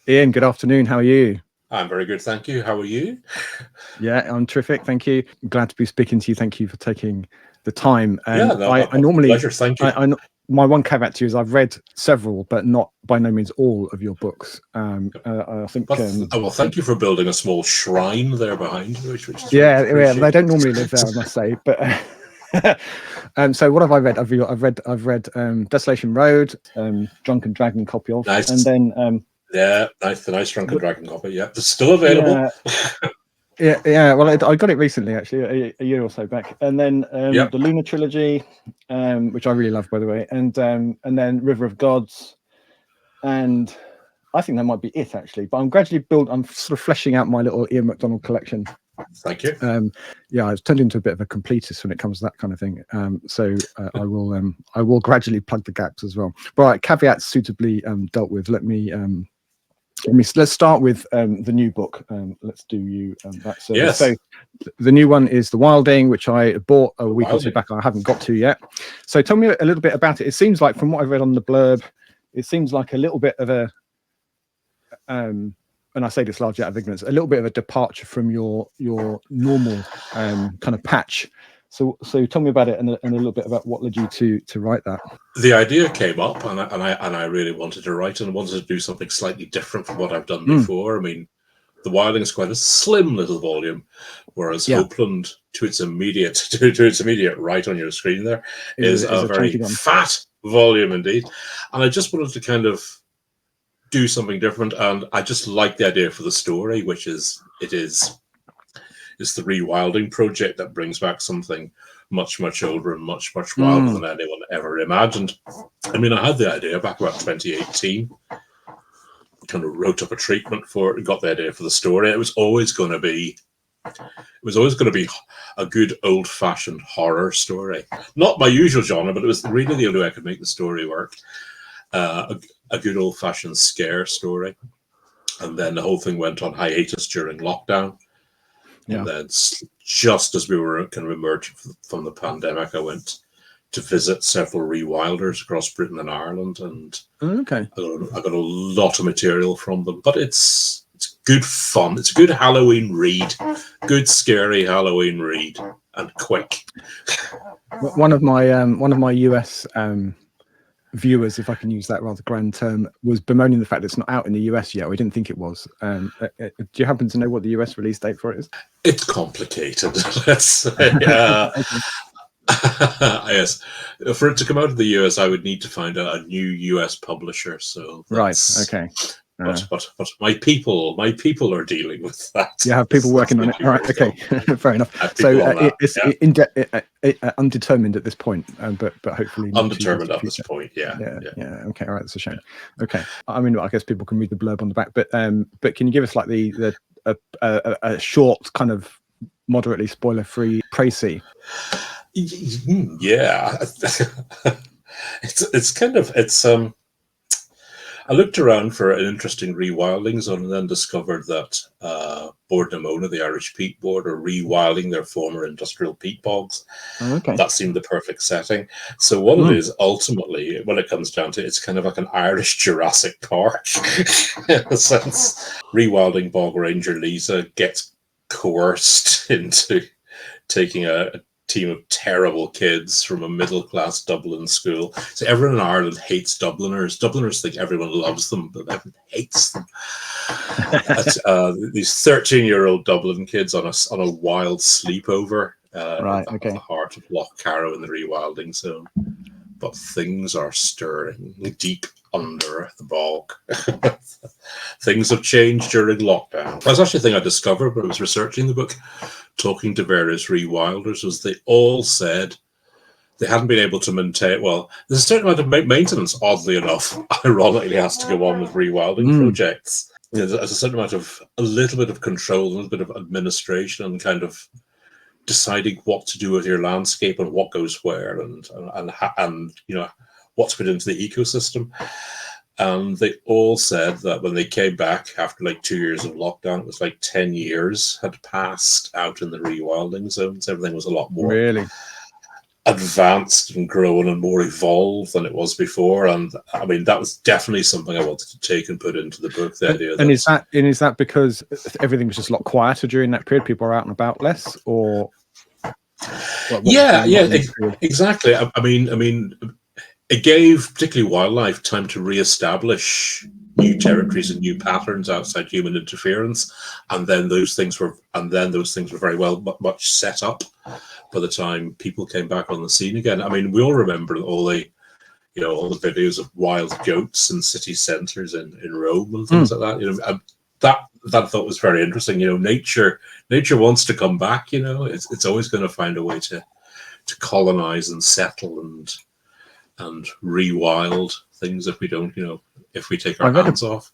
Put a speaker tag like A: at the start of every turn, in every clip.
A: Ian, good afternoon. How are you?
B: I'm very good, thank you. How are you?
A: Yeah, I'm terrific. Thank you. Glad to be speaking to you. Thank you for taking the time.
B: Yeah, no,
A: I
B: a
A: normally,
B: pleasure. Thank you.
A: my one caveat to you is I've read several, but not by no means all of your books. I think,
B: Well, thank you for building a small shrine there behind you, which is very much
A: yeah, they
B: appreciated.
A: don't normally live there, I must say. But so what have I read? I've read Desolation Road, Drunken Dragon copy of, and
B: Nice.
A: then
B: Yeah, nice. The nice Drunken Dragon copy. Yeah, it's still available.
A: yeah, yeah. Well, I got it recently, actually, a year or so back, and then
B: Yep.
A: the Luna trilogy, which I really love, by the way, and then River of Gods, and I think that might be it, actually. But I'm sort of fleshing out my little Ian McDonald collection.
B: Thank you.
A: Yeah, I've turned into a bit of a completist when it comes to that kind of thing. I will gradually plug the gaps as well. But right, caveats suitably dealt with. Let's start with the new book. Let's do you that service.
B: Yes.
A: So the new one is The Wilding, which I bought a week or two
B: Wilding.
A: back. I haven't got to yet. So tell me a little bit about it. It seems like, from what I've read on the blurb, it seems like a little bit of a and I say this largely out of ignorance, a little bit of a departure from your normal kind of patch. So tell me about it and a little bit about what led you to write that.
B: The idea came up, and I really wanted to write and wanted to do something slightly different from what I've done before. I mean, The Wilding is quite a slim little volume, whereas
A: Yeah.
B: Hopeland, to its immediate right on your screen there, is a very fat volume indeed. And I just wanted to kind of do something different, and I just like the idea for the story, which is it's the Rewilding project that brings back something much older and much wilder than anyone ever imagined. I mean, I had the idea back about 2018, kind of wrote up a treatment for it and got the idea for the story. It was always going to be a good old-fashioned horror story. Not my usual genre, but it was really the only way I could make the story work. A good old-fashioned scare story. And then the whole thing went on hiatus during lockdown. Yeah. And then just as we were kind of emerging from the pandemic, I went to visit several rewilders across Britain and Ireland, and
A: okay,
B: I got a lot of material from them. But it's good fun. It's a good Halloween read, good scary Halloween read, and quick.
A: One of my US viewers, if I can use that rather grand term, was bemoaning the fact that it's not out in the US yet. We didn't think it was. Do you happen to know what the US release date for it is?
B: It's complicated. Let's say. Yes, for it to come out of the US, I would need to find a new US publisher. So
A: right, okay.
B: But my people are dealing with that.
A: You have people working on it. All right, okay, fair enough. So it's undetermined at this point, but hopefully
B: undetermined at this point. Yeah.
A: Okay, all right, that's a shame. Okay, I mean, I guess people can read the blurb on the back, but can you give us like a short kind of moderately spoiler-free précis?
B: Yeah, it's I looked around for an interesting rewilding zone and then discovered that Bord na Móna, the Irish peat board, are rewilding their former industrial peat bogs.
A: Oh, okay.
B: That seemed the perfect setting. So what it is, ultimately, when it comes down to it, it's kind of like an Irish Jurassic Park in a sense. Rewilding bog ranger Lisa gets coerced into taking a team of terrible kids from a middle-class Dublin school. So everyone in Ireland hates Dubliners. Dubliners think everyone loves them, but everyone hates them. These 13-year-old Dublin kids on a wild sleepover
A: right, okay.
B: at the heart of Loch Carrow in the rewilding zone. But things are stirring deep under the bog. Things have changed during lockdown. That's actually a thing I discovered when I was researching the book, talking to various rewilders, was they all said they hadn't been able to maintain. Well, there's a certain amount of maintenance, oddly enough, ironically, has to go on with rewilding projects. There's a certain amount of a little bit of control, a little bit of administration, and kind of deciding what to do with your landscape and what goes where, and you know what's put into the ecosystem. And they all said that when they came back after like 2 years of lockdown, it was like 10 years had passed out in the rewilding zones. Everything was a lot more.
A: Really?
B: advanced and grown and more evolved than it was before. And I mean, that was definitely something I wanted to take and put into the book. The idea
A: and is that because everything was just a lot quieter during that period? People are out and about less, or
B: exactly. I mean, it gave particularly wildlife time to re-establish new territories and new patterns outside human interference, and then those things were very well much set up by the time people came back on the scene again. I mean, we all remember all the videos of wild goats in city centres in Rome and things like that. That I thought was very interesting. Nature wants to come back. It's always going to find a way to colonize and settle and rewild things if we don't, if we take our hands off.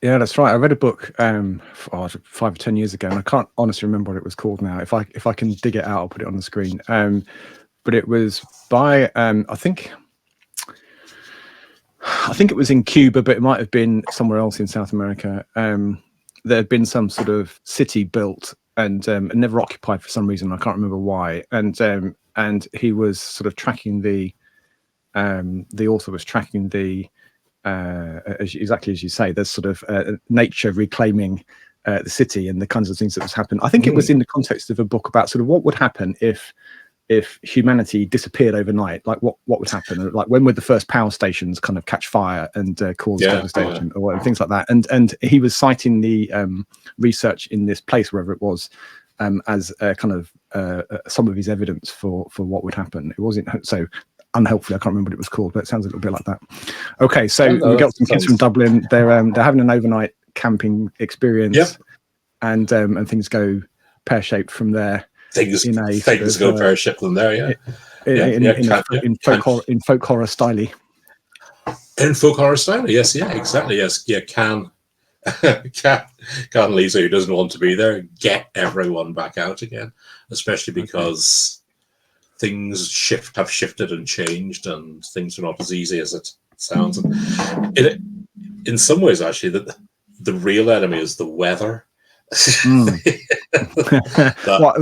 A: Yeah, that's right. I read a book 5 or 10 years ago, and I can't honestly remember what it was called now. If I can dig it out, I'll put it on the screen. But it was by I think it was in Cuba, but it might have been somewhere else in South America. There had been some sort of city built and never occupied for some reason. I can't remember why. And he was sort of tracking the author was tracking exactly as you say. There's sort of nature reclaiming the city and the kinds of things that was happening. I think it was in the context of a book about sort of what would happen if humanity disappeared overnight. Like what would happen? Like when would the first power stations kind of catch fire and cause devastation or whatever, things like that. And he was citing the research in this place, wherever it was, as kind of some of his evidence for what would happen. It wasn't so unhelpfully, I can't remember what it was called, but it sounds a little bit like that. Okay, so we got some kids from Dublin. They're having an overnight camping experience, and things go pear-shaped from there.
B: Things go pear-shaped from there,
A: in folk horror style.
B: In folk horror style, yes, exactly, yes, Can Lisa, who doesn't want to be there, get everyone back out again, especially because things have shifted and changed, and things are not as easy as it sounds. And in some ways, actually, the real enemy is the weather.
A: Surely not.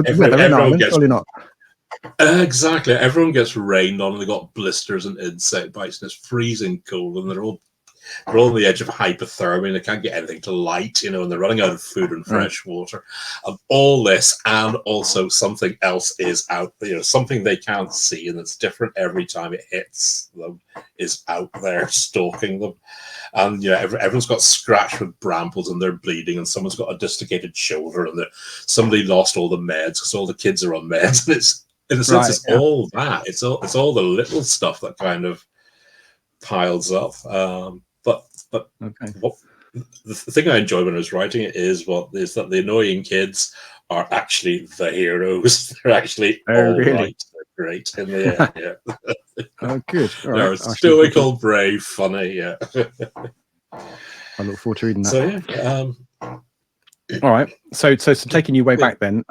B: Exactly. Everyone gets rained on, and they got blisters and insect bites, and it's freezing cold, and they're all on the edge of hypothermia, and they can't get anything to light, and they're running out of food and fresh water. And all this, and also something else is out there, something they can't see, and it's different every time it hits them, is out there stalking them. And everyone's got scratched with brambles, and they're bleeding, and someone's got a dislocated shoulder, and somebody lost all the meds because all the kids are on meds. And it's, in a sense, it's all that. It's all the little stuff that kind of piles up. But what the thing I enjoy when I was writing it is that the annoying kids are actually the heroes. They're actually all right. They're great in the end.
A: Oh, good.
B: They're stoical, brave, funny. Yeah.
A: I look forward to reading that.
B: So
A: all right. So taking you way back then,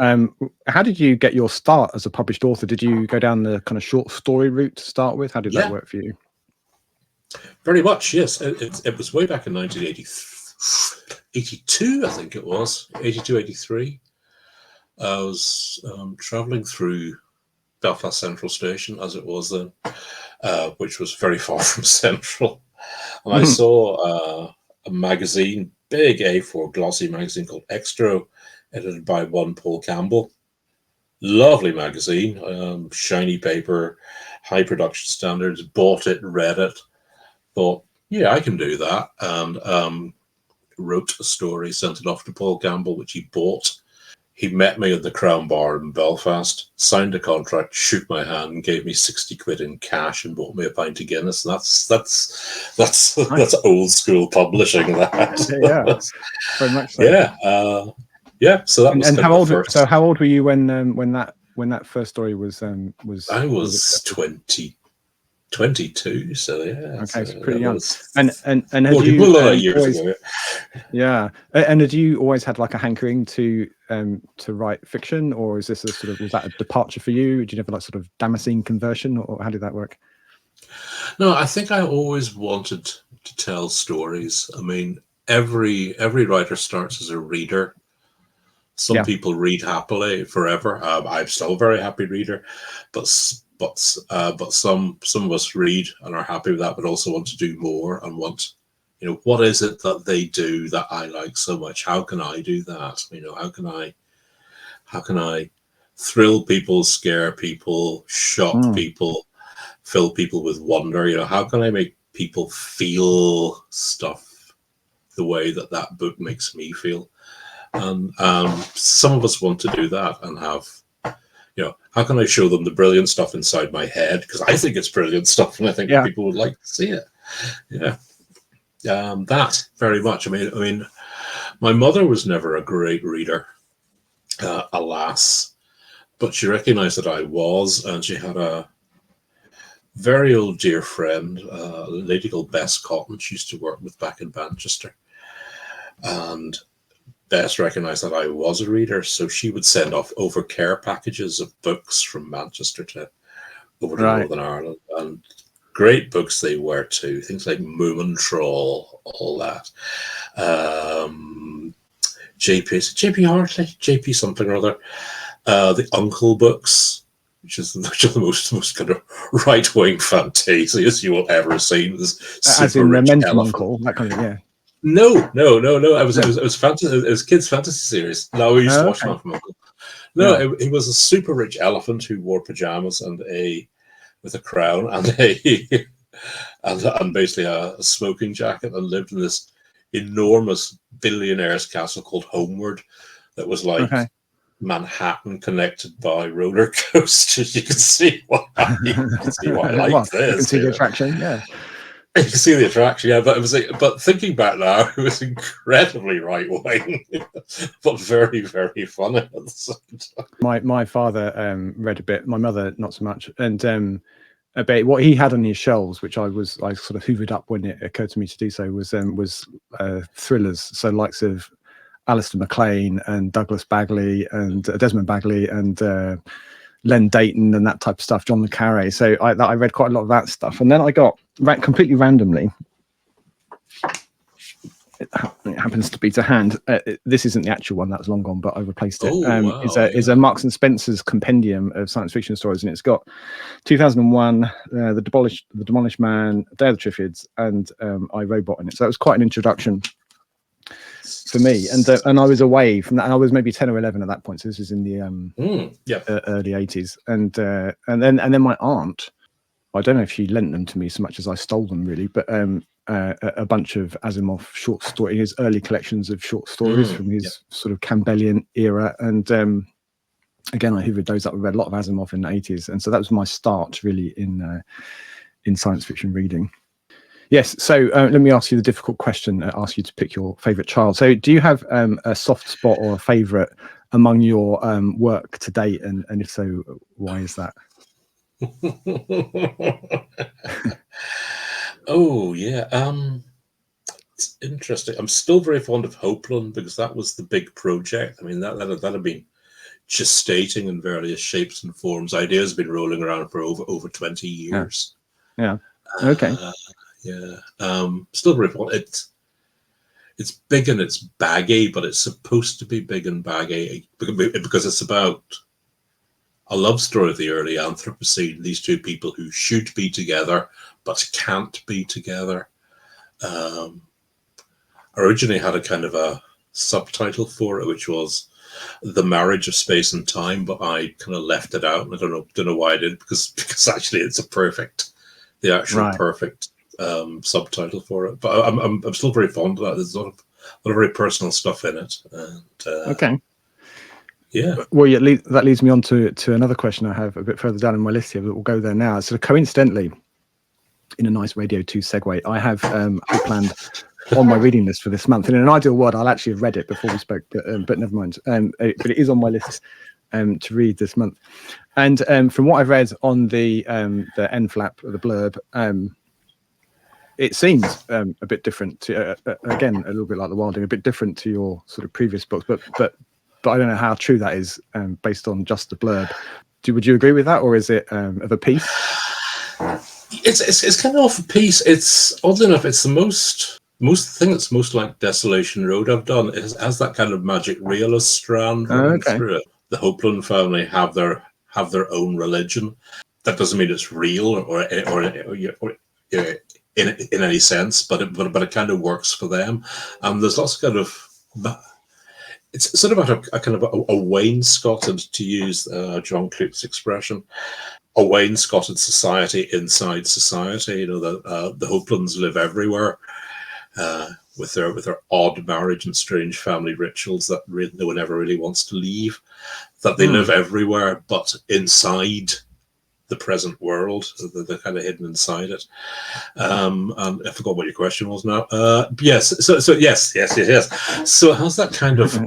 A: how did you get your start as a published author? Did you go down the kind of short story route to start with? How did that work for you?
B: Very much, yes. It was way back in 1982, I think it was, 82, 83. I was travelling through Belfast Central Station, as it was then, which was very far from Central. And I saw a magazine, big A4 glossy magazine called Extra, edited by one Paul Campbell. Lovely magazine, shiny paper, high production standards. Bought it, read it. Thought, I can do that, and wrote a story, sent it off to Paul Campbell, which he bought. He met me at the Crown Bar in Belfast, signed a contract, shook my hand, and gave me 60 quid in cash, and bought me a pint of Guinness. And that's old school publishing. That
A: very much so.
B: So that was.
A: And how old were you when that first story was?
B: I was 22, so
A: okay, so pretty young. And had you always, and had you always had like a hankering to write fiction, or is this was that a departure for you? Did you never like sort of Damascene conversion, or how did that work?
B: No, I think I always wanted to tell stories. I mean, every writer starts as a reader. Some people read happily forever. I'm still a very happy reader, but but some of us read and are happy with that, but also want to do more and want, what is it that they do that I like so much? How can I do that? How can I thrill people, scare people, shock people, fill people with wonder? How can I make people feel stuff the way that book makes me feel? And some of us want to do that and have, how can I show them the brilliant stuff inside my head? Because I think it's brilliant stuff, and I think people would like to see it. Yeah, that very much. I mean, my mother was never a great reader, alas, but she recognised that I was, and she had a very old dear friend, a lady called Bess Cotton. She used to work with back in Manchester, and Bess recognised that I was a reader, so she would send off over care packages of books from Manchester over to Northern Ireland, and great books they were too. Things like Moomin Troll, all that. J.P. Hartley, J.P. something or other. The Uncle books, which are the most kind of right-wing fantasias you will ever see.
A: As in Memento Uncle, that kind of, yeah.
B: No. It was fantasy. It was kids' fantasy series. No, we used to watch them from Uncle. No, he was a super rich elephant who wore pajamas and with a crown and and basically a smoking jacket, and lived in this enormous billionaire's castle called Homeward that was like Manhattan connected by roller coasters. You can see why I like this.
A: You can see the attraction, yeah.
B: You can see the attraction, yeah, but thinking back now, it was incredibly right wing, but very, very funny at the same time.
A: My father read a bit, my mother not so much, and about what he had on his shelves, which I sort of hoovered up when it occurred to me to do so, was thrillers, so likes of Alistair MacLean and Douglas Bagley and Desmond Bagley and Len Dayton and that type of stuff, John le Carré. So I read quite a lot of that stuff, and then I got completely randomly. It happens to be to hand. This isn't the actual one, that's long gone, but I replaced it. It's a Marks and Spencer's compendium of science fiction stories, and it's got 2001, The Demolished Man, Day of the Triffids, and I, Robot in it. So it was quite an introduction for me, and I was away from that, and I was maybe 10 or 11 at that point. So this was in the early 80s, and then my aunt, I don't know if she lent them to me so much as I stole them, really, but a bunch of Asimov short story, his early collections of short stories from his sort of Campbellian era, and again I hoovered those up. I read a lot of Asimov in the 80s, and so that was my start really in science fiction reading. Yes, so let me ask you the difficult question. Ask you to pick your favorite child. So do you have a soft spot or a favorite among your work to date, and if so, why is that?
B: Oh yeah, it's interesting. I'm still very fond of Hopeland because that was the big project. I mean, that had been gestating in various shapes and forms. Ideas have been rolling around for over 20 years.
A: Yeah. Okay.
B: Still very fond. It's big and it's baggy, but it's supposed to be big and baggy because it's about a love story of the early Anthropocene. These two people who should be together but can't be together. Originally had a kind of a subtitle for it, which was The Marriage of Space and Time, but I kind of left it out, and I don't know why I did, because actually it's perfect subtitle for it. But I'm still very fond of that. There's a lot of very personal stuff in it. And,
A: okay.
B: Yeah.
A: Well, that leads me on to another question I have a bit further down in my list here, but we'll go there now. So coincidentally, in a nice Radio 2 segue, I have Hopeland on my reading list for this month. In an ideal world, I'll actually have read it before we spoke, but never mind. But it is on my list to read this month. And from what I've read on the end flap of the blurb, it seems a bit different to, again, a little bit like The Wilding, a bit different to your sort of previous books, but I don't know how true that is based on just the blurb. Would you agree with that, or is it of a piece?
B: It's kind of off a piece. It's oddly enough, it's the most thing that's most like Desolation Road I've done. It has that kind of magic realist strand running through it. The Hopeland family have their own religion. that doesn't mean it's real or in any sense, but it kind of works for them. There's lots of kind of, it's sort of about a kind of a wainscoted, to use John Clute's expression, a wainscoted society inside society. You know, the Hopelands live everywhere, with their odd marriage and strange family rituals that no one ever really wants to leave. That they live everywhere, but inside the present world. They're kind of hidden inside it. And I forgot what your question was now. Yes. So yes. So it has that kind of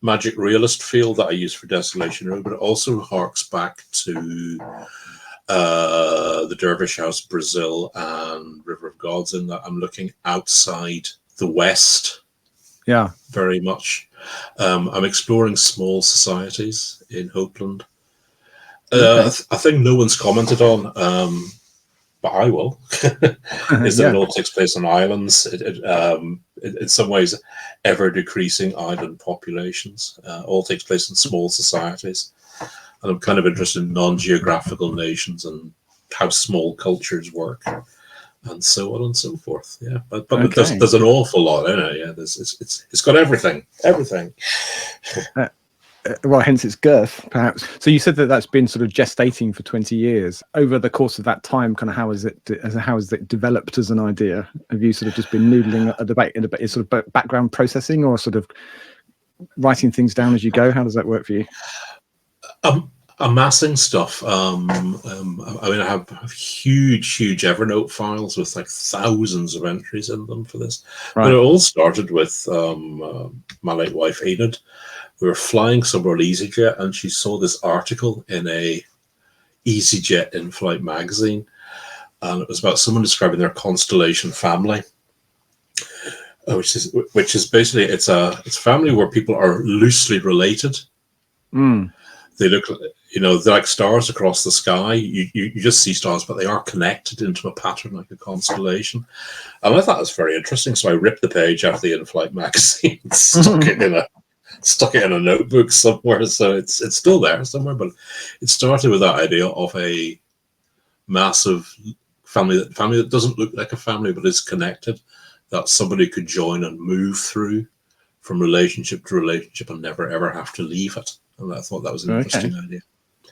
B: magic realist feel that I use for Desolation Road, but it also harks back to the Dervish House, Brazil, and River of Gods, in that I'm looking outside the West.
A: Yeah,
B: very much. I'm exploring small societies in Hopeland. I think no one's commented on, but I will. Is that it all takes place on islands? In some ways, ever decreasing island populations. All takes place in small societies, and I'm kind of interested in non-geographical nations and how small cultures work, and so on and so forth. Yeah, but there's an awful lot in it. Yeah, it's got everything.
A: Well, hence its girth, perhaps. So you said that that's been sort of gestating for 20 years. Over the course of that time, kind of how has it developed as an idea? Have you sort of just been noodling a debate in a sort of background processing, or sort of writing things down as you go? How does that work for you?
B: Amassing stuff. I mean, I have huge Evernote files with like thousands of entries in them for this. Right. But it all started with my late wife, Enid. We were flying somewhere on EasyJet, and she saw this article in a EasyJet in-flight magazine, and it was about someone describing their constellation family, which is basically it's a family where people are loosely related. They look, they're like stars across the sky. You just see stars, but they are connected into a pattern like a constellation. And I thought it was very interesting, so I ripped the page out of the in-flight magazine, stuck it in a notebook somewhere, so it's still there somewhere. But it started with that idea of a massive family that doesn't look like a family but is connected, that somebody could join and move through from relationship to relationship and never ever have to leave it. And I thought that was an interesting idea.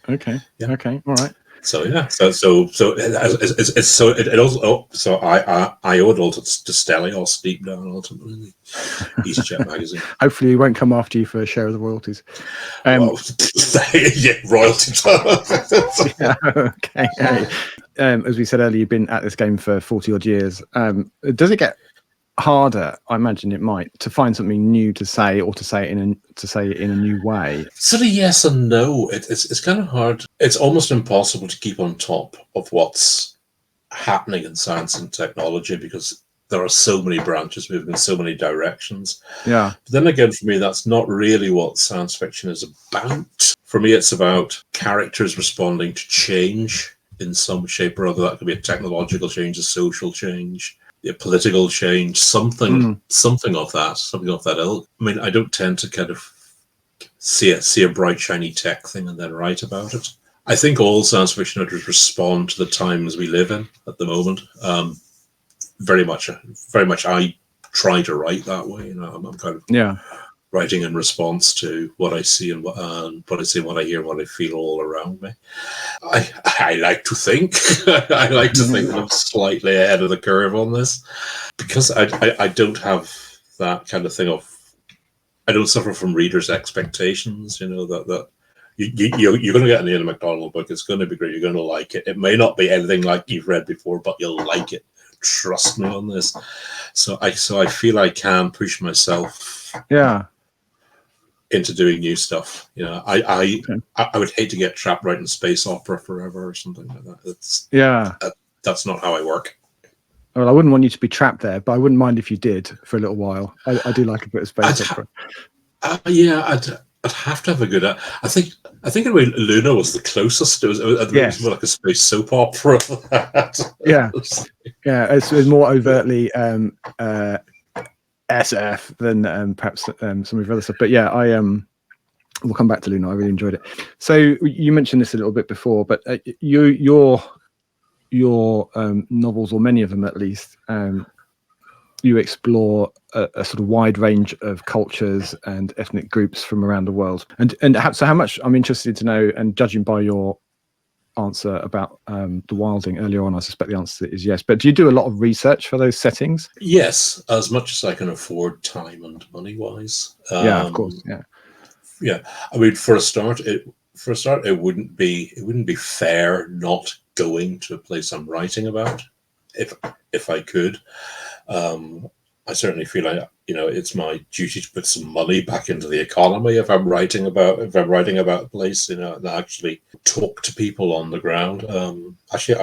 A: Okay. Yeah. Okay. All right.
B: So yeah. So it also. So I owed all to Stelios deep down ultimately. EasyJet magazine.
A: Hopefully, he won't come after you for a share of the royalties.
B: Yeah, royalties.
A: Yeah, okay. As we said earlier, you've been at this game for 40 odd years. Does it get harder? I imagine it might, to find something new to say, or to say it in a new way.
B: Sort of yes and no. It's kind of hard. It's almost impossible to keep on top of what's happening in science and technology, because there are so many branches moving in so many directions.
A: Yeah.
B: But then again, for me, that's not really what science fiction is about. For me, it's about characters responding to change in some shape or other. That could be a technological change, a social change, a political change, something of that ilk. I mean, I don't tend to kind of see a bright shiny tech thing and then write about it. I think all science fiction writers respond to the times we live in at the moment. Very much. I try to write that way. I'm kind of writing in response to what I see and what I see, what I hear, what I feel all around me. I like to think that I'm slightly ahead of the curve on this, because I don't have that kind of thing of, I don't suffer from readers' expectations. That you're going to get an Ian McDonald book. It's going to be great. You're going to like it. It may not be anything like you've read before, but you'll like it. Trust me on this. So I feel I can push myself.
A: Yeah.
B: Into doing new stuff. I would hate to get trapped writing space opera forever or something like that. That's not how I work.
A: Well, I wouldn't want you to be trapped there, but I wouldn't mind if you did for a little while. I do like a bit of space opera.
B: I'd have to have a good. I think in a way Luna was the closest. It was more like a space soap opera.
A: Yeah, it's more overtly SF than perhaps some of your other stuff. But yeah, we'll come back to Luna. I really enjoyed it. So you mentioned this a little bit before, but your novels, or many of them at least, you explore a sort of wide range of cultures and ethnic groups from around the world. So how much, I'm interested to know, and judging by your answer about the wilding earlier on, I suspect the answer is yes. But do you do a lot of research for those settings?
B: Yes, as much as I can afford, time and money wise.
A: Yeah, of course.
B: Yeah. I mean, for a start, it wouldn't be fair not going to a place I'm writing about, if I could. I certainly feel like, it's my duty to put some money back into the economy if I'm writing about a place, and actually talk to people on the ground. Actually,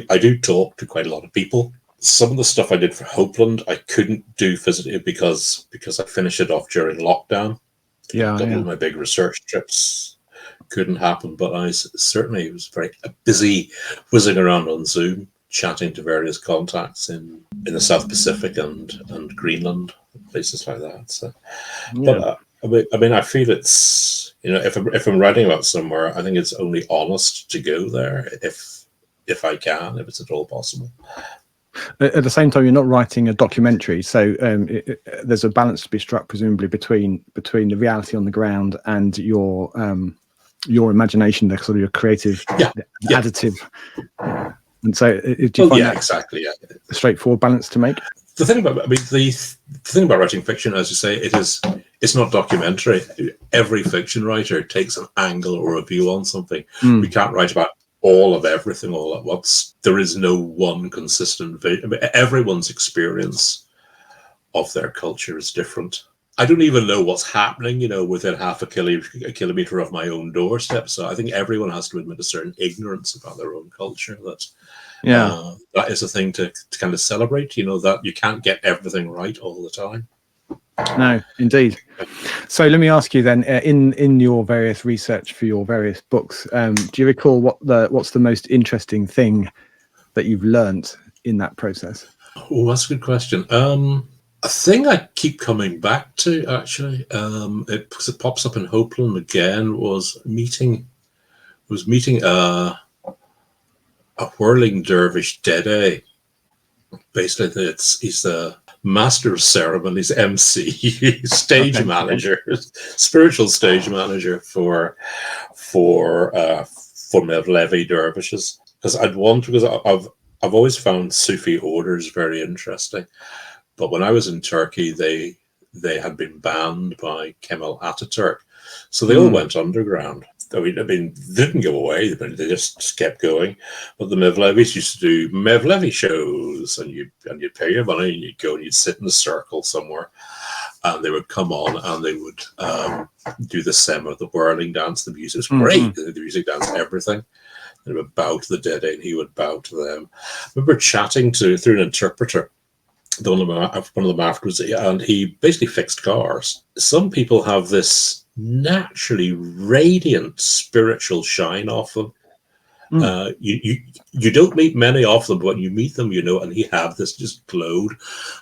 B: I do talk to quite a lot of people. Some of the stuff I did for Hopeland, I couldn't do physically because I finished it off during lockdown.
A: Yeah,
B: a couple of my big research trips couldn't happen, but I certainly was very busy whizzing around on Zoom, chatting to various contacts in the South Pacific and Greenland, places like that. So,
A: yeah.
B: But I feel it's, if I'm writing about somewhere, I think it's only honest to go there if I can, if it's at all possible.
A: At the same time, you're not writing a documentary, so there's a balance to be struck, presumably, between the reality on the ground and your imagination, the sort of your creative additive. And so, do you find that
B: exactly
A: a straightforward balance to make?
B: The thing about writing fiction, as you say, it's not documentary. Every fiction writer takes an angle or a view on something. We can't write about all of everything all at once. There is no one consistent vision. Everyone's experience of their culture is different. I don't even know what's happening, within half a kilometer of my own doorstep. So I think everyone has to admit a certain ignorance about their own culture. That is a thing to kind of celebrate. That you can't get everything right all the time.
A: No, indeed. So let me ask you then, in your various research for your various books, do you recall what's the most interesting thing that you've learned in that process?
B: Oh, that's a good question. A thing I keep coming back to, actually, because it pops up in Hopeland again, was meeting a whirling dervish Dede. Basically, he's the master of ceremonies, MC, stage manager, spiritual stage manager for Mevlevi dervishes. Because I've always found Sufi orders very interesting, but when I was in Turkey, they had been banned by Kemal Ataturk, so they all went underground. I mean, they didn't go away, but they just kept going. But the Mevlevis used to do Mevlevi shows, and you'd pay your money, and you'd go and you'd sit in a circle somewhere, and they would come on and they would do the sema, the whirling dance, the music was great, the music dance, everything. They would bow to the Dede, and he would bow to them. I remember chatting through an interpreter, one of them afterwards, and he basically fixed cars. Some people have this naturally radiant spiritual shine off them. You don't meet many of them, but when you meet them, and he had this just glowed.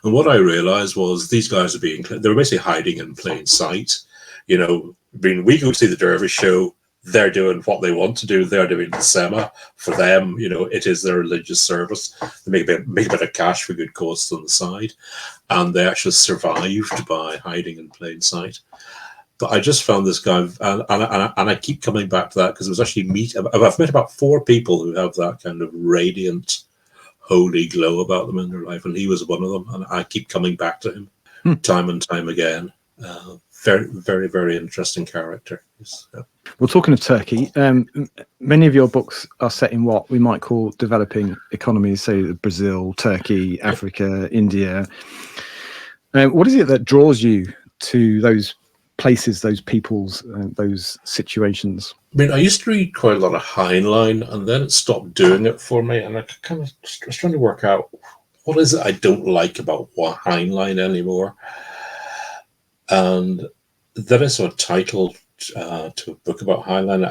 B: And what I realized was these guys they were basically hiding in plain sight. We go see the dervish show, they're doing what they want to do. They're doing the sema. For them, it is their religious service. They make a bit of cash for good cause on the side, and they actually survived by hiding in plain sight. But I just found this guy, and I keep coming back to that because it was actually I've met about 4 people who have that kind of radiant, holy glow about them in their life, and he was one of them. And I keep coming back to him time and time again. Very, very, very interesting character.
A: Well, talking of Turkey, many of your books are set in what we might call developing economies, so Brazil, Turkey, Africa, India. What is it that draws you to those places, those peoples, those situations?
B: I mean, I used to read quite a lot of Heinlein, and then it stopped doing it for me, and I was trying to work out what is it I don't like about Heinlein anymore. And then I saw a title to a book about Heinlein,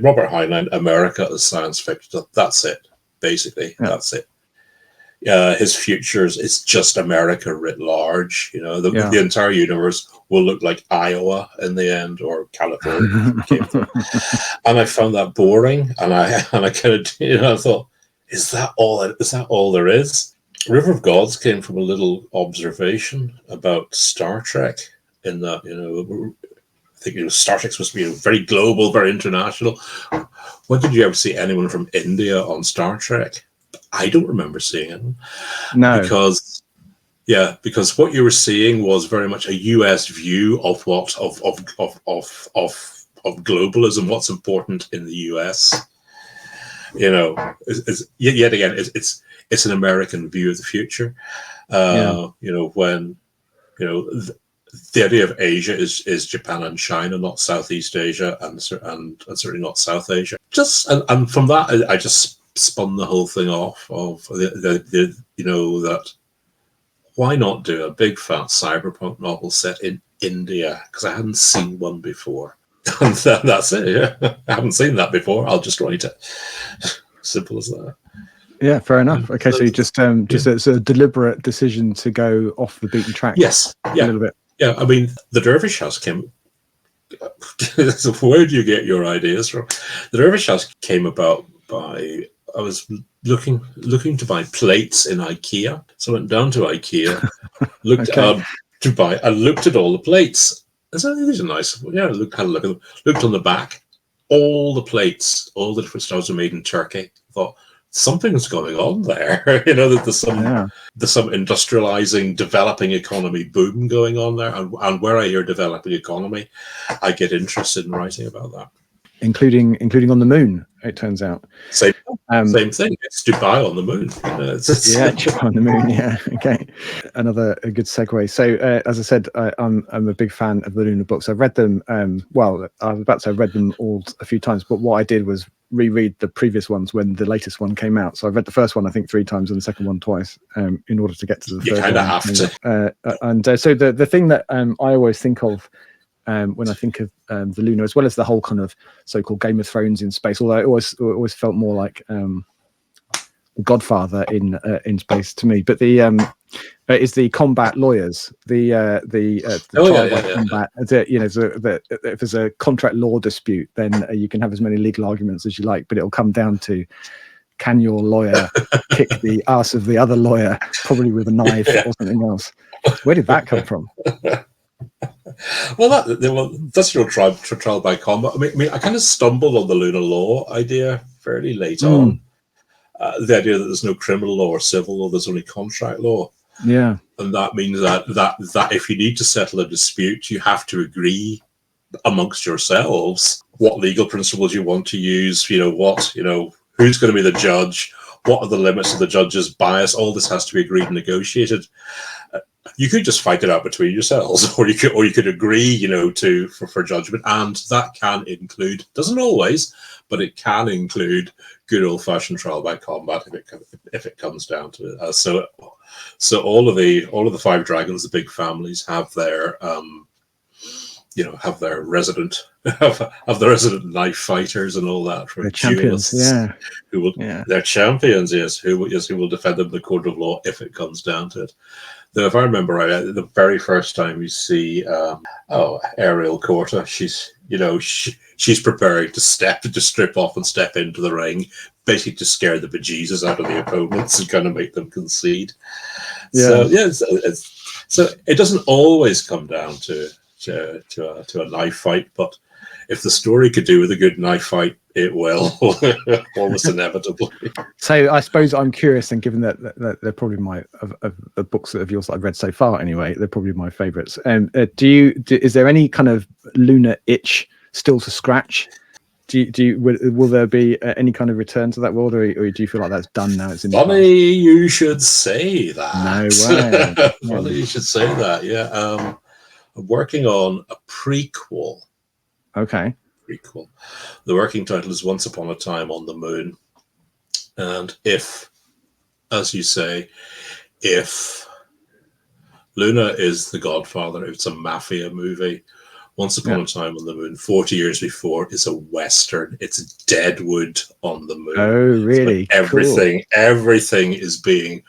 B: Robert Heinlein, America as Science Fiction. That's it, basically. Yeah. That's it. his futures is just America writ large. You know,
A: Yeah.
B: the entire universe will look like Iowa in the end, or California. If it came through. And I found that boring, and I kind of, I thought, is that all? Is that all there is? River of Gods came from a little observation about Star Trek, in that, I think Star Trek was supposed to be very global, very international. When did you ever see anyone from India on Star Trek? I don't remember seeing it.
A: No.
B: Because what you were seeing was very much a US view of what of globalism, what's important in the US. Yet again, it's an American view of the future. When the idea of Asia is Japan and China, not Southeast Asia, and certainly not South Asia. And from that, I just spun the whole thing off of that. Why not do a big fat cyberpunk novel set in India? Because I hadn't seen one before, and that's it. Yeah, I haven't seen that before. I'll just write it. Simple as that.
A: Yeah, fair enough. Okay, so you just it's a deliberate decision to go off the beaten track.
B: Yes,
A: a little bit.
B: Yeah, I mean, the Dervish House came. So where do you get your ideas from? The Dervish House came about by I was looking to buy plates in IKEA. So I went down to IKEA, looked at all the plates. I said, these are nice. Yeah, had a look at them. Looked on the back. All the plates, all the different styles were made in Turkey. I thought, something's going on there. That there's some industrializing, developing economy boom going on there. And where I hear developing economy, I get interested in writing about that.
A: Including on the moon, it turns out.
B: Same thing. It's Dubai on the moon.
A: Dubai on the moon. Yeah. Okay. A good segue. So, as I said, I'm a big fan of the Lunar books. I've read them. I was about to say I've read them all a few times, but what I did was reread the previous ones when the latest one came out. So I read the first one, I think, 3 times, and the second one twice, in order to get to the third one. You kind of have to. So the thing that I always think of when I think of the Lunar, as well as the whole kind of so-called Game of Thrones in space, although it always felt more like Godfather in space to me. But the is the combat lawyers, the combat. If there's a contract law dispute, then you can have as many legal arguments as you like, but it'll come down to, can your lawyer kick the ass of the other lawyer, probably with a knife or something else? Where did that come from?
B: Well, that's your trial by combat. I mean, I kind of stumbled on the lunar law idea fairly late on. The idea that there's no criminal law or civil law, there's only contract law.
A: Yeah,
B: and that means that if you need to settle a dispute, you have to agree amongst yourselves what legal principles you want to use. Who's going to be the judge? What are the limits of the judge's bias? All this has to be agreed and negotiated. You could just fight it out between yourselves, or you could agree, for judgment, and that can include, doesn't always, but it can include good old-fashioned trial by combat if it comes down to it. So all of the 5 dragons, the big families, have their resident knife fighters and all that, for
A: champions,
B: they're champions, yes, who will defend them in the court of law if it comes down to it. Though, if I remember right, the very first time we see Ariel Corta, she's preparing to strip off and step into the ring, basically to scare the bejesus out of the opponents and kind of make them concede. So it doesn't always come down to a knife fight, but if the story could do with a good knife fight, it will, almost inevitably.
A: So I suppose I'm curious, and given that they're probably of the books of yours that I've read so far, anyway, they're probably my favourites. Is there any kind of lunar itch still to scratch? Will there be any kind of return to that world, or do you feel like that's done now? It's in
B: funny you should say that.
A: No way.
B: Funny you should say that. Yeah, I'm working on a prequel.
A: Okay.
B: Prequel. The working title is Once Upon a Time on the Moon. And if, as you say, if Luna is the Godfather, if it's a mafia movie, Once Upon a Time on the Moon, 40 years before, is a Western. It's Deadwood on the Moon.
A: Oh, really?
B: Everything is being,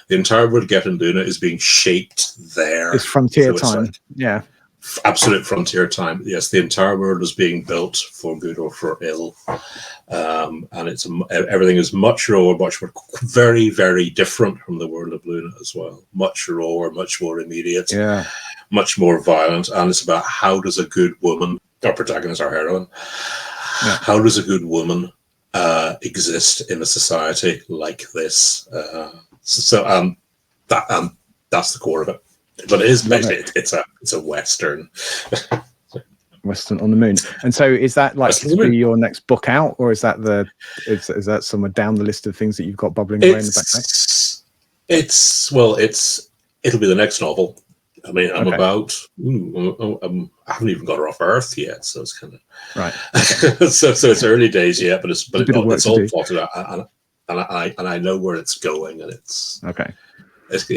B: the entire world Getting Luna is being shaped there.
A: It's frontier
B: So
A: time. Yeah.
B: Absolute frontier time. Yes, the entire world is being built for good or for ill, and everything is much rawer, much more, very, very different from the world of Luna as well. Much rawer, much more immediate, much more violent, and it's about how does a good woman, our protagonist, our heroine, how does a good woman exist in a society like this? That's the core of it. But it is basically it's a Western.
A: Western on the Moon. And so is that like to be your next book out, or is that is that somewhere down the list of things that you've got bubbling away in the background?
B: It'll be the next novel. I mean, I haven't even got her off Earth yet, so it's kind of
A: right.
B: so it's early days yet, but it's all plotted out, and I know where it's going, and it's
A: okay.
B: It's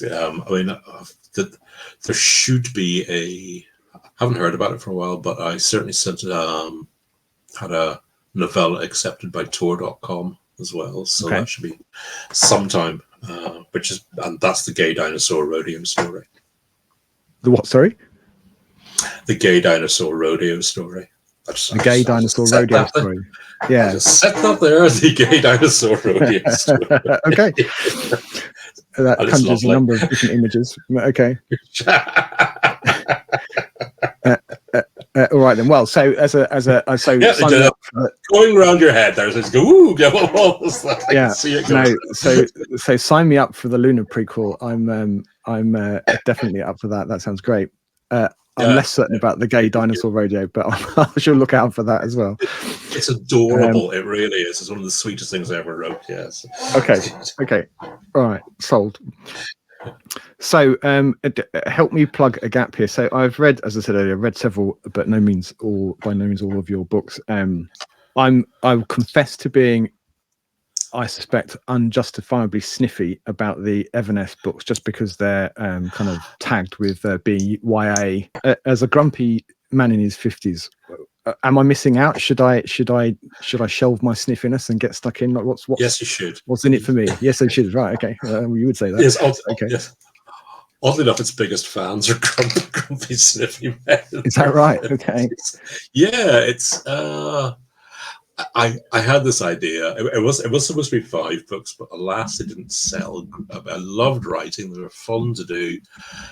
B: I mean, there should be I haven't heard about it for a while, but I certainly had a novella accepted by Tor.com as well, so that should be sometime. And that's the Gay Dinosaur Rodeo story.
A: The what? Sorry.
B: The Gay Dinosaur Rodeo story.
A: The Gay Dinosaur Rodeo story. Yeah.
B: I just set that there. The Gay Dinosaur Rodeo story.
A: Okay. That conjures a number of different images. Okay. All right then. Well, so
B: going around your head there, so go ooh,
A: so sign me up for the Luna prequel. I'm definitely up for that. That sounds great. I'm less certain about the Gay Dinosaur Rodeo, but I shall look out for that as well.
B: It's adorable. It really is. It's one of the sweetest things I ever wrote. Yes.
A: Okay. All right. Sold. So, help me plug a gap here. So, I've read, as I said earlier, several, but by no means all of your books. I'll confess to being, I suspect, unjustifiably sniffy about the Evernest books, just because they're kind of tagged with being YA. As a grumpy man in his 50s, am I missing out? Should I shelve my sniffiness and get stuck in? Like, what's
B: yes, you should.
A: What's in it for me? Yes, I should. Right. Okay. You would say that.
B: Yes.
A: Okay. Yes.
B: Oddly enough, its biggest fans are grumpy sniffy men.
A: Is that right? Okay.
B: It's. I had this idea. It was supposed to be 5 books, but alas, it didn't sell. I loved writing. They were fun to do.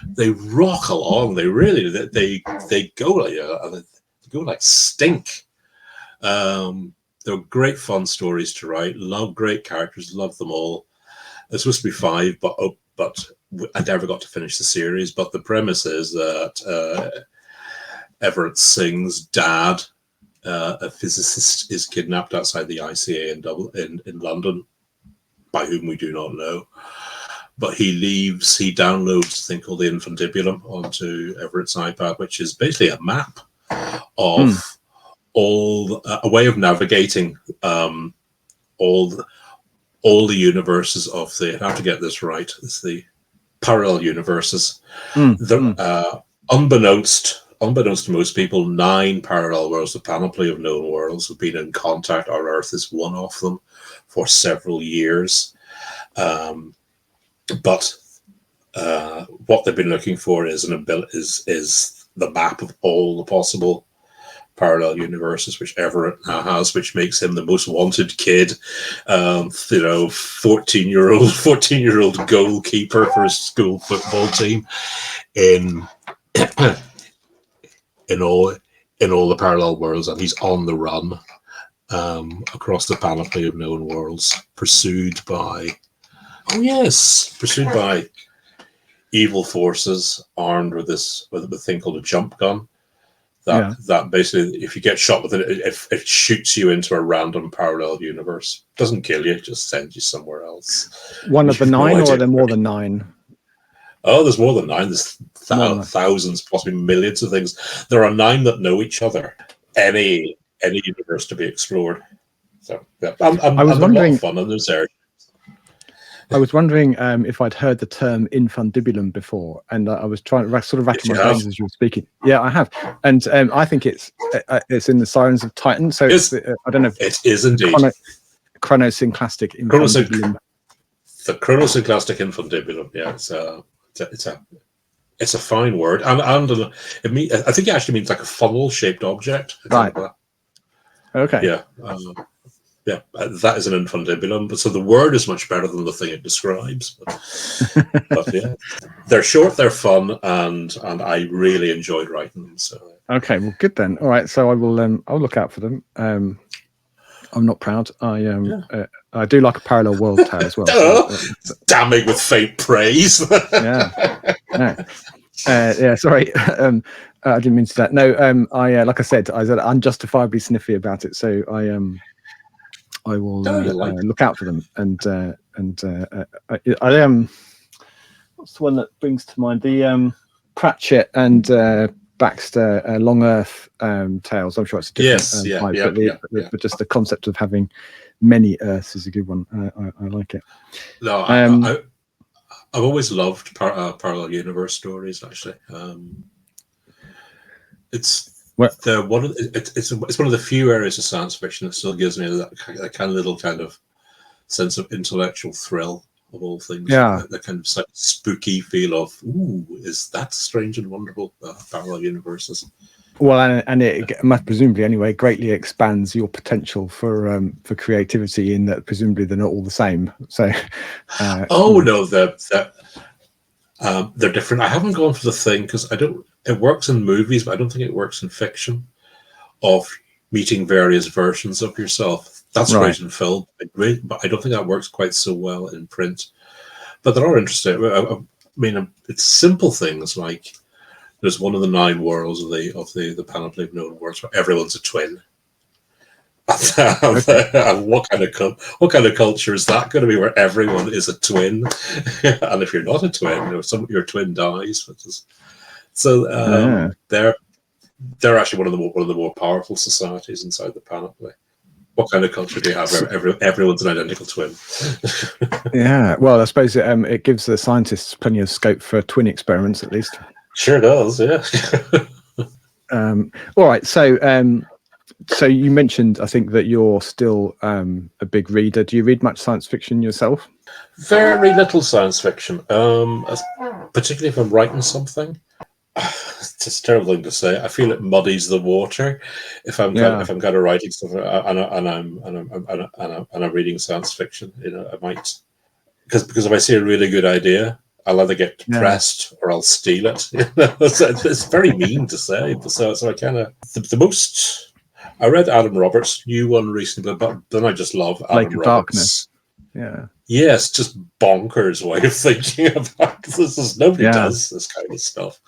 B: They rock along. They really they go like stink. They're great fun stories to write. Love great characters. Love them all. It's supposed to be 5, but I never got to finish the series. But the premise is that Everett Singh's dad, a physicist, is kidnapped outside the ICA in London, by whom we do not know. But he downloads a thing called the Infundibulum onto Everett's iPad, which is basically a map of a way of navigating all the universes of I have to get this right. It's the parallel universes. Unbeknownst to most people, 9 parallel worlds, the panoply of known worlds, have been in contact. Our Earth is one of them for several years. But what they've been looking for is the map of all the possible parallel universes, which Everett now has, which makes him the most wanted kid. 14-year-old goalkeeper for his school football team in all the parallel worlds, and he's on the run across the panoply of known worlds, pursued by evil forces armed with a thing called a jump gun. That basically, if you get shot with it, if it shoots you into a random parallel universe, doesn't kill you, just sends you somewhere else.
A: One of the 9, or are there more than 9?
B: Oh, there's more than 9. There's thousands, possibly millions of things. There are 9 that know each other. Any universe to be explored. So yeah, I was wondering. Fun and there's
A: I was wondering if I'd heard the term infundibulum before, and I was trying to sort of rack
B: Yes, you
A: my brains
B: have.
A: as you were speaking. Yeah, I have, and I think it's in the Sirens of Titan. So
B: Yes,
A: it's I don't know,
B: it is indeed.
A: chronosynclastic
B: Chronosync-
A: infundibulum.
B: the chronosynclastic infundibulum. Yeah, it's a fine word, and I think it actually means like a funnel-shaped object.
A: Right. Okay.
B: Yeah. Yeah, that is an infundibulum. But so the word is much better than the thing it describes. But yeah, they're short, they're fun, and I really enjoyed writing them. So
A: okay, well, good then. All right, so I'll look out for them. I'm not proud. I do like a parallel world tale as well. So,
B: damning with faint praise.
A: yeah. Sorry. I didn't mean to that. No. Like I said, I was unjustifiably sniffy about it. So I will look out for them. And I am. What's the one that brings to mind? The Pratchett and Baxter Long Earth tales. I'm sure it's a different but just the concept of having many Earths is a good one. I like it.
B: No, I've always loved parallel universe stories. Actually, it's one of the few areas of science fiction that still gives me that kind of little kind of sense of intellectual thrill of all things.
A: Yeah,
B: that kind of spooky feel of is that strange and wonderful parallel universes.
A: Well, and it must presumably anyway greatly expands your potential for creativity in that presumably they're not all the same. So,
B: no, they're different. I haven't gone for the thing because it works in movies, but I don't think it works in fiction. Of meeting various versions of yourself, that's great in film, but I don't think that works quite so well in print. But there are interesting. I mean, it's simple things like. There's one of the 9 worlds of the panoply of known worlds where everyone's a twin. And what kind of culture is that going to be where everyone is a twin? And if you're not a twin, your twin dies. They're actually one of the more powerful societies inside the panoply. What kind of culture do you have where everyone's an identical twin?
A: Yeah, well, I suppose it gives the scientists plenty of scope for twin experiments, at least.
B: Sure does, yeah.
A: All right, so you mentioned, I think, that you're still a big reader. Do you read much science fiction yourself?
B: Very little science fiction, particularly if I'm writing something. It's a terrible thing to say. I feel it muddies the water if I'm kind of writing stuff and I'm reading science fiction. I might because if I see a really good idea, I'll either get depressed or I'll steal it. It's very mean to say. So I kind of the most. I read Adam Roberts' new one recently, but then I just love Adam
A: Lake of
B: Roberts.
A: Darkness. Yeah.
B: Yes, just bonkers way of thinking about this. Nobody does this kind of stuff.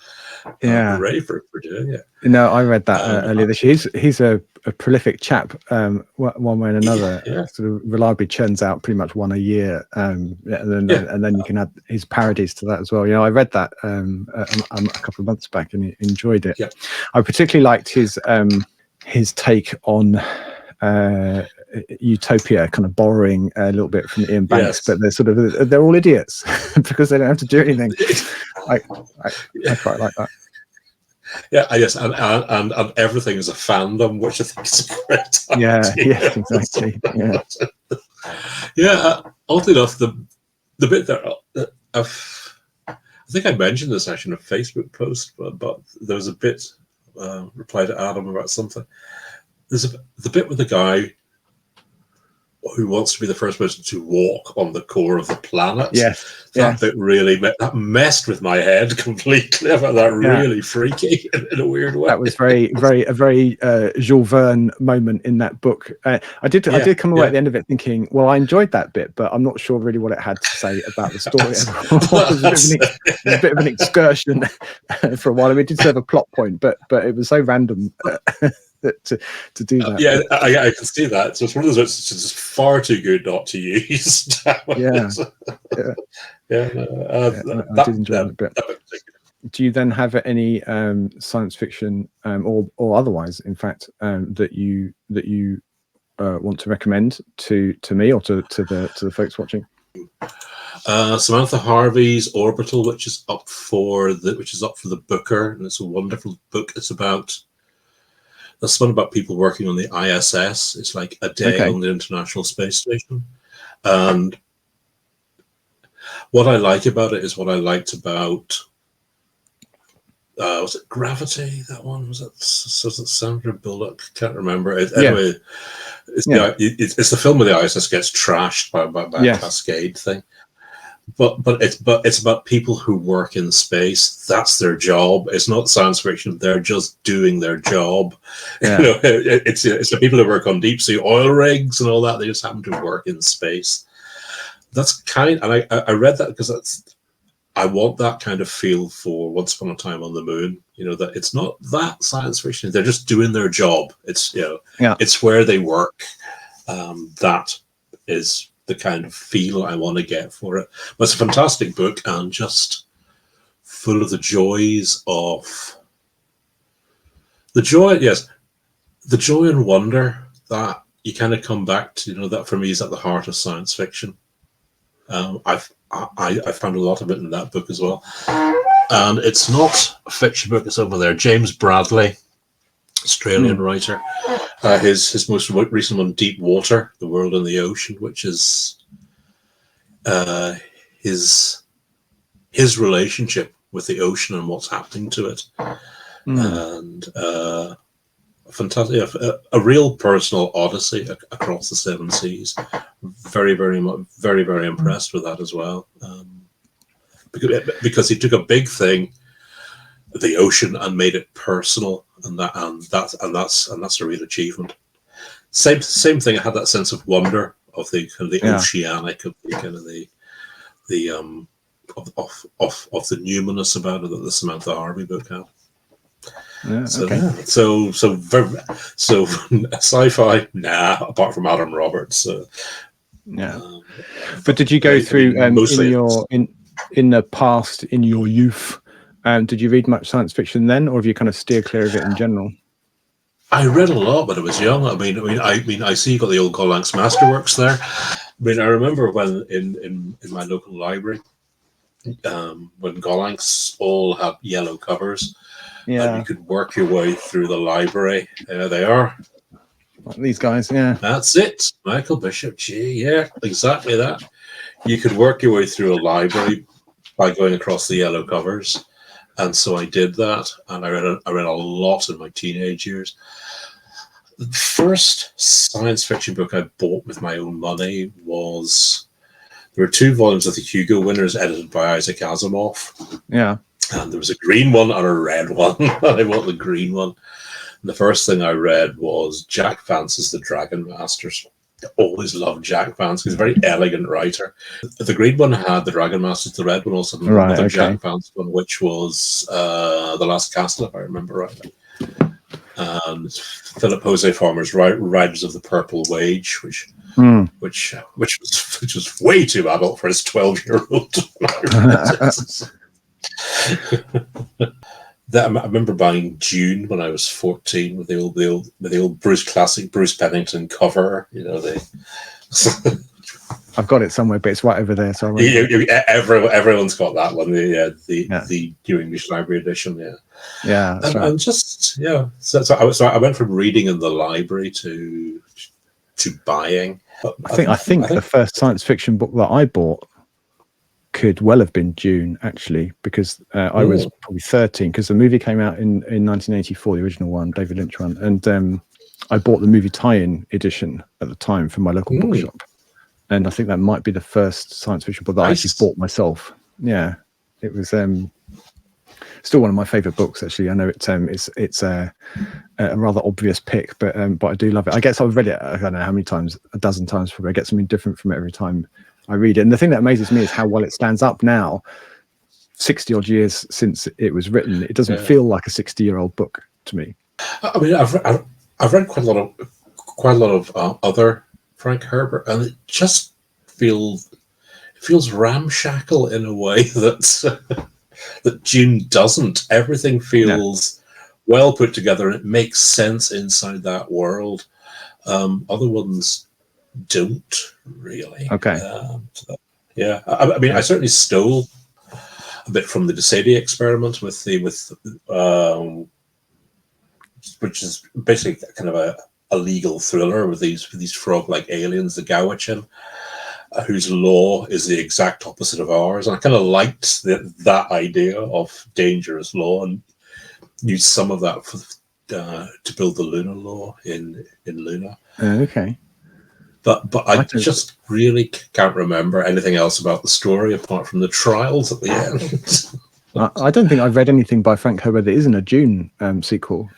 A: Yeah,
B: I'm ready for doing it.
A: No, I read that earlier this year. He's a prolific chap, one way and another. Sort of reliably churns out pretty much one a year, and then you can add his parodies to that as well. I read that a couple of months back and enjoyed it.
B: Yeah.
A: I particularly liked his take on utopia, kind of borrowing a little bit from Ian Banks, but they're all idiots because they don't have to do anything. I quite like that.
B: Yeah, I guess, and everything is a fandom, which I think is a great idea.
A: Yeah, exactly.
B: Oddly enough, the bit that I think I mentioned this actually in a Facebook post, but there was a bit reply to Adam about something. There's the bit with the guy who wants to be the first person to walk on the core of the planet.
A: Yes.
B: That bit really that messed with my head completely. I found that really freaky in a weird way.
A: That was a very Jules Verne moment in that book. I did come away at the end of it thinking, well, I enjoyed that bit, but I'm not sure really what it had to say about the story. It was a bit of an excursion for a while. I mean, it did serve a plot point, but it was so random. To do that.
B: I can see that. So it's one of those bits that's just far too good not to use.
A: I did enjoy that bit. Do you then have any science fiction or otherwise, in fact, that you want to recommend to me or to the folks watching?
B: Samantha Harvey's Orbital, which is up for the Booker, and it's a wonderful book. It's about that's one about people working on the ISS. It's like a day on the International Space Station, and what I like about it is what I liked about. Was it Gravity? That one was it Sandra Bullock? Can't remember. Anyway, it's the film where the ISS gets trashed by a cascade thing. But it's about people who work in space. That's their job. It's not science fiction. They're just doing their job. Yeah. You know, it's the people who work on deep sea oil rigs and all that. They just happen to work in space. That's and I read that because I want that kind of feel for Once Upon a Time on the Moon. You know, that it's not that science fiction. They're just doing their job. It's it's where they work. That is the kind of feel I want to get for it. But it's a fantastic book and just full of the joys of the joy and wonder that you kind of come back to. You know, that for me is at the heart of science fiction. I found a lot of it in that book as well. And it's not a fiction book, it's over there. James Bradley, Australian writer. His most recent one, Deep Water, The World and the Ocean, which is his relationship with the ocean and what's happening to it. And fantastic, a real personal odyssey across the seven seas. Very, very much, very, very impressed with that as well. Because he took a big thing, the ocean, and made it personal, and that's a real achievement. Same thing. I had that sense of wonder of the kind of the oceanic, of the kind of of the numinous about it that the Samantha Harvey book had.
A: Yeah,
B: so sci-fi, apart from Adam Roberts.
A: But did you go through in the past, in your youth? Did you read much science fiction then, or have you kind of steered clear of it in general?
B: I read a lot when I was young. I see you got the old Gollancz Masterworks there. I remember when in my local library, when Gollancz all had yellow covers. And you could work your way through the library. There they are.
A: These guys,
B: That's it. Michael Bishop. Gee, yeah, exactly that. You could work your way through a library by going across the yellow covers. And so I did that. And I read a lot in my teenage years. The first science fiction book I bought with my own money was... There were 2 volumes of the Hugo Winners edited by Isaac Asimov.
A: Yeah.
B: And there was a green one and a red one. And I bought the green one. And the first thing I read was Jack Vance's The Dragon Masters. I always loved Jack Vance. He's a very elegant writer. The green one had The Dragon Masters. The red one also had another Jack Vance one, which was The Last Castle, if I remember rightly. And Philip Jose Farmer's Riders of the Purple Wage, which was way too adult for his 12-year-old. I remember buying Dune when I was 14 with the old Bruce Pennington cover. You know,
A: I've got it somewhere, but it's right over there. So
B: everyone's got that one. The New English Library edition.
A: Yeah.
B: And just So I went from reading in the library to buying.
A: I think the first science fiction book that I bought could well have been Dune, actually, because I was probably 13, because the movie came out in 1984, the original one, David Lynch one, and I bought the movie tie-in edition at the time from my local bookshop, and I think that might be the first science fiction book that I actually bought myself. Yeah, it was still one of my favorite books, actually. I know it's a rather obvious pick, but I do love it. I guess I've read it, I don't know how many times, a dozen times probably. I get something different from it every time I read it. And the thing that amazes me is how well it stands up now, 60 odd years since it was written. It doesn't feel like a 60-year-old book to me.
B: I mean, I've read quite a lot of other Frank Herbert, and it just feels ramshackle in a way that Dune doesn't. Everything feels well put together, and it makes sense inside that world. Other ones don't really.
A: Okay.
B: Yeah. I mean, I certainly stole a bit from the Desadie experiment which is basically kind of a legal thriller with these frog-like aliens, the Gawachin, whose law is the exact opposite of ours. And I kind of liked that idea of dangerous law and used some of that to build the Luna law in Luna.
A: Okay.
B: But I just really can't remember anything else about the story apart from the trials at the end.
A: I don't think I've read anything by Frank Herbert that isn't a Dune sequel.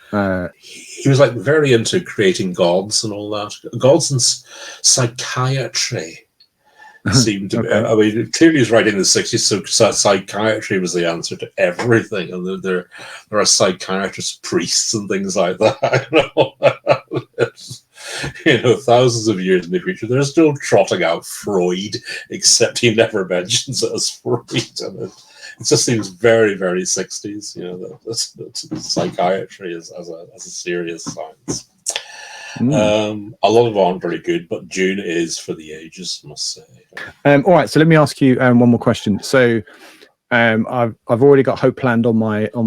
B: He was like very into creating gods and all that. Gods and psychiatry seemed to be. I mean, clearly he's writing in the 60s, so psychiatry was the answer to everything. And there are psychiatrist priests and things like that. Thousands of years in the future, they're still trotting out Freud, except he never mentions it as Freud. And it just seems very, very 60s, that psychiatry as a serious science. A lot of them aren't very good, but Dune is for the ages, I must say.
A: All right, so let me ask you one more question. So I've already got Hopeland on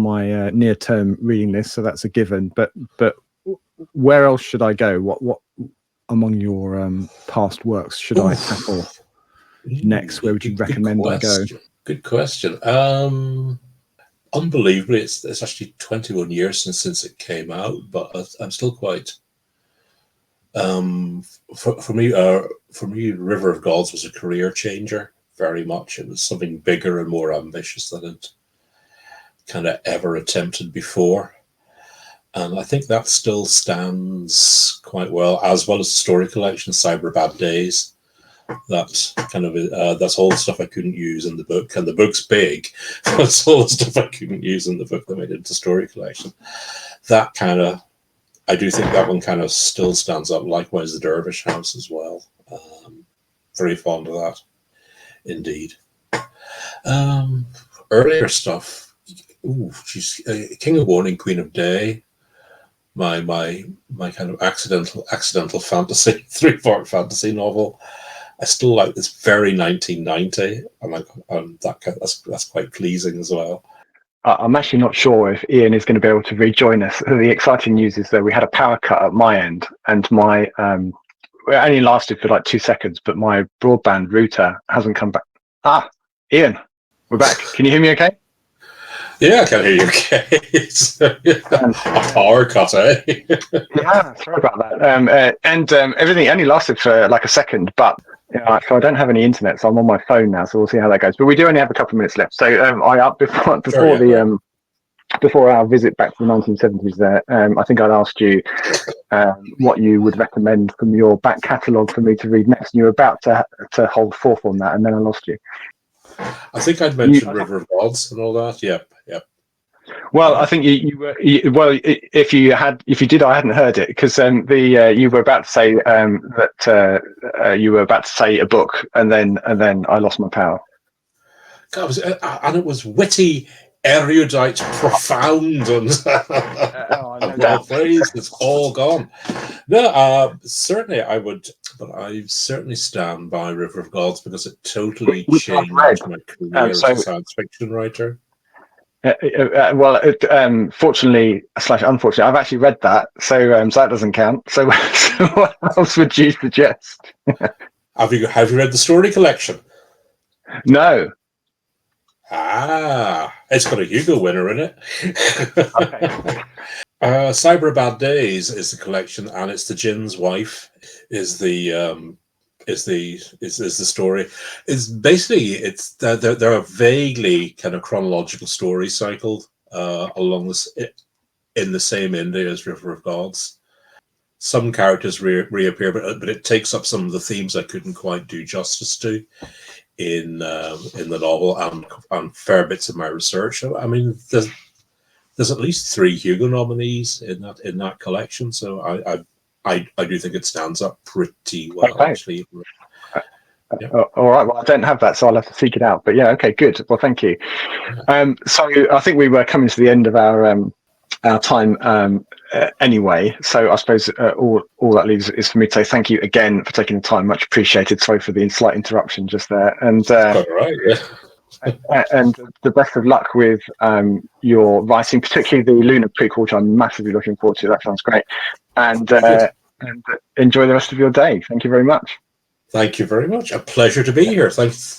A: my near-term reading list, so that's a given. But where else should I go? What among your past works should I tackle next? Where would you recommend I go?
B: Good question. Unbelievably, it's actually 21 years since it came out, but I'm still quite. For me, River of Gods was a career changer. Very much, it was something bigger and more ambitious than it kind of ever attempted before, and I think that still stands quite well, as well as the story collection, Cyber Bad Days. That's kind of that's all the stuff I couldn't use in the book, and the book's big. That's all the stuff I couldn't use in the book that made it into story collection. That kind of, I do think that one kind of still stands up. Likewise, the Dervish House as well. Very fond of that, indeed. Earlier stuff. King of Warning, Queen of Day. My kind of accidental fantasy, 3-part fantasy novel. I still like this very 1990. That's quite pleasing as well.
C: I'm actually not sure if Ian is going to be able to rejoin us. The exciting news is that we had a power cut at my end, and my it only lasted for like 2 seconds, but my broadband router hasn't come back. Ian, we're back. Can you hear me okay?
B: Yeah, I can hear you okay. A power cut, eh?
C: Yeah, sorry about that. And everything only lasted for like a second, but so I don't have any internet, so I'm on my phone now, so we'll see how that goes. But we do only have a couple of minutes left. So before our visit back to the 1970s there, I think I'd asked you what you would recommend from your back catalogue for me to read next, and you were about to hold forth on that, and then I lost you.
B: I think I'd mentioned River of Gods and all that. Yep.
C: Well, I think if you did, I hadn't heard it, because you were about to say that you were about to say a book, and then I lost my power.
B: God, and it was witty, erudite, profound, and well phrased. It's all gone. No, certainly I would, but I certainly stand by River of Gods because it totally changed my career as a science fiction writer.
C: Fortunately / unfortunately, I've actually read that, so that doesn't count. So what else would you suggest?
B: Have you read the story collection?
C: No.
B: It's got a Hugo winner in it.
C: Okay.
B: Cyber Bad Days is the collection, and it's the Jin's wife is the story. It's basically there are vaguely kind of chronological stories cycled along this in the same India as River of Gods. Some characters reappear, but it takes up some of the themes I couldn't quite do justice to in the novel, and fair bits of my research. I mean, there's at least 3 Hugo nominees in that collection, so I do think it stands up pretty well, okay. Actually.
C: Yeah. All right. Well, I don't have that, so I'll have to seek it out. But yeah, okay, good. Well, thank you. So I think we were coming to the end of our our time anyway. So I suppose all that leaves is for me to say thank you again for taking the time. Much appreciated. Sorry for the slight interruption just there. And
B: Quite right, yeah.
C: and the best of luck with your writing, particularly the Lunar prequel, which I'm massively looking forward to. That sounds great. And enjoy the rest of your day. Thank you very much.
B: Thank you very much. A pleasure to be here. Thanks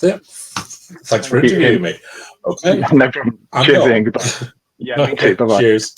B: for interviewing me. Okay.
C: No problem.
B: I'm
C: Cheers,
B: gone.
C: Ian. Goodbye. Yeah, me too. Bye-bye.
B: Cheers.